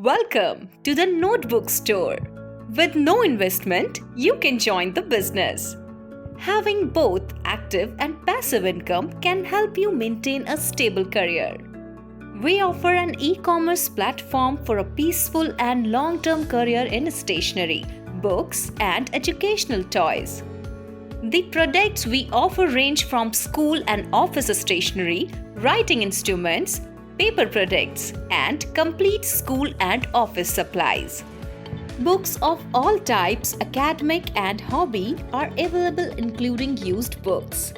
Welcome to the Notebook Store. With no investment, you can join the business. Having both active and passive income can help you maintain a stable career. We offer an e-commerce platform for a peaceful and long-term career in stationery, books, and educational toys. The products we offer range from school and office stationery, writing instruments, paper products, and complete school and office supplies. Books of all types, academic and hobby, are available including used books.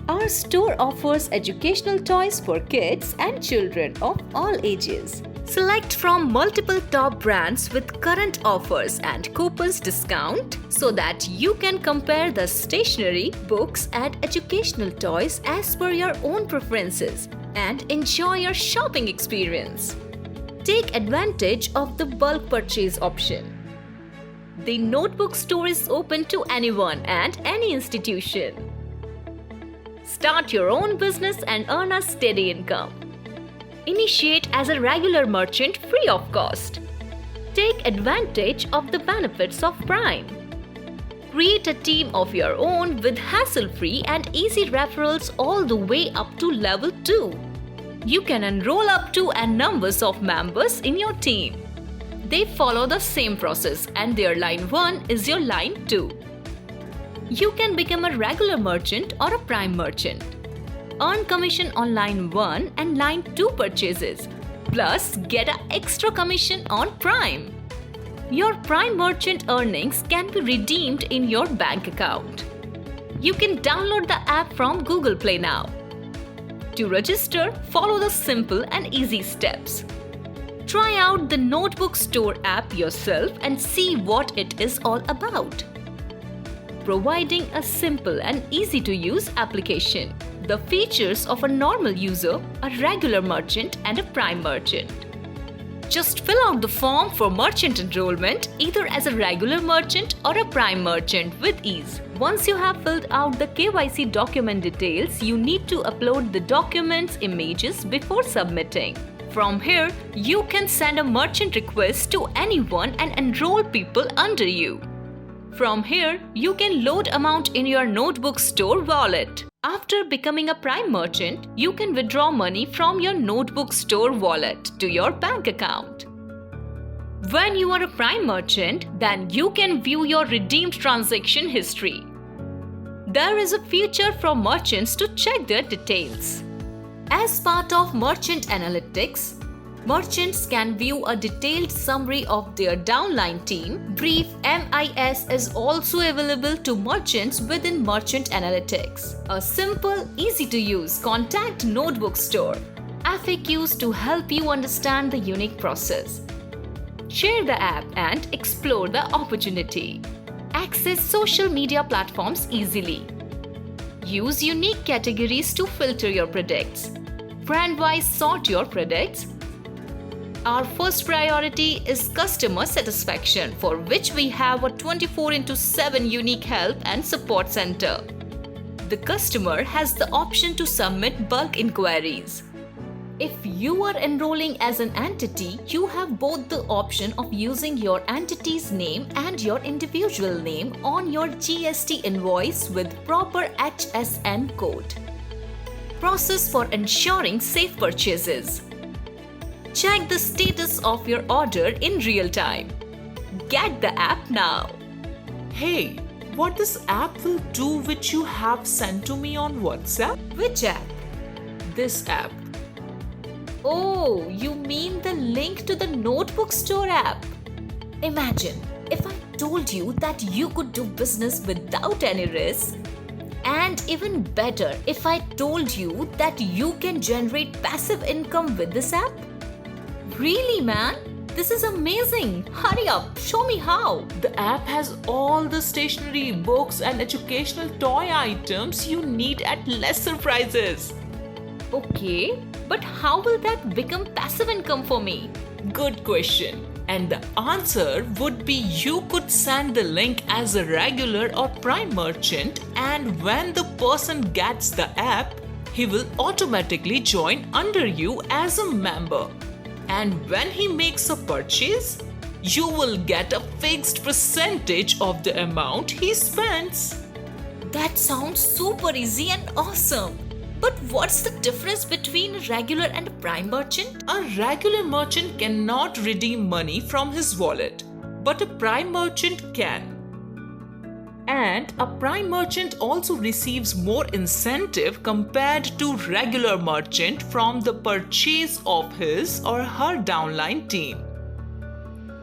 Our store offers educational toys for kids and children of all ages. Select from multiple top brands with current offers and coupons discount so that you can compare the stationery, books, and educational toys as per your own preferences and enjoy your shopping experience. Take advantage of the bulk purchase option. The Notebook Store is open to anyone and any institution. Start your own business and earn a steady income. Initiate as a regular merchant free of cost. Take advantage of the benefits of Prime. Create a team of your own with hassle-free and easy referrals all the way up to level 2. You can enroll up to n numbers of members in your team. They follow the same process and their line 1 is your line 2. You can become a regular merchant or a Prime merchant. Earn commission on line 1 and line 2 purchases, plus get an extra commission on Prime. Your Prime merchant earnings can be redeemed in your bank account. You can download the app from Google Play now. To register, follow the simple and easy steps. Try out the Notebook Store app yourself and see what it is all about. Providing a simple and easy-to-use application. The features of a normal user, a regular merchant, and a Prime merchant. Just fill out the form for merchant enrollment either as a regular merchant or a Prime merchant with ease. Once you have filled out the KYC document details, you need to upload the documents images before submitting. From here, you can send a merchant request to anyone and enroll people under you. From here, you can load amount in your Notebook Store wallet. After becoming a Prime merchant, you can withdraw money from your Notebook Store wallet to your bank account. When you are a Prime merchant, then you can view your redeemed transaction history. There is a feature for merchants to check their details. As part of Merchant Analytics, merchants can view a detailed summary of their downline team. Brief MIS is also available to merchants within Merchant Analytics. A simple, easy-to-use contact Notebook Store. FAQs to help you understand the unique process. Share the app and explore the opportunity. Access social media platforms easily. Use unique categories to filter your products. Brand-wise sort your products. Our first priority is customer satisfaction, for which we have a 24/7 unique help and support center. The customer has the option to submit bulk inquiries. If you are enrolling as an entity, you have both the option of using your entity's name and your individual name on your GST invoice with proper HSN code. Process for ensuring safe purchases. Check the status of your order in real time. Get the app now. Hey, what this app will do which you have sent to me on WhatsApp? Which app? This app. Oh, you mean the link to the Notebook Store app? Imagine if I told you that you could do business without any risk. And even better, if I told you that you can generate passive income with this app. Really, man? This is amazing. Hurry up, show me how. The app has all the stationery, books, and educational toy items you need at lesser prices. Okay, but how will that become passive income for me? Good question. And the answer would be you could send the link as a regular or Prime merchant, and when the person gets the app, he will automatically join under you as a member. And when he makes a purchase, you will get a fixed percentage of the amount he spends. That sounds super easy and awesome. But what's the difference between a regular and a prime merchant? A regular merchant cannot redeem money from his wallet, but a prime merchant can. And a prime merchant also receives more incentive compared to regular merchant from the purchase of his or her downline team.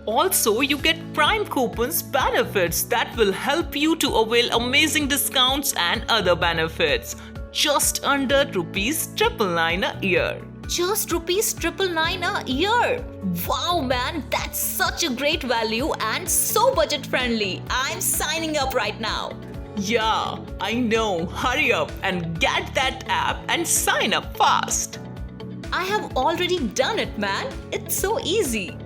Also, you get prime coupons benefits that will help you to avail amazing discounts and other benefits. Just under ₹999 a year. Just ₹999 a year. Wow, man, that's such a great value and so budget friendly. I'm signing up right now. Yeah, I know. Hurry up and get that app and sign up fast. I have already done it, man. It's so easy.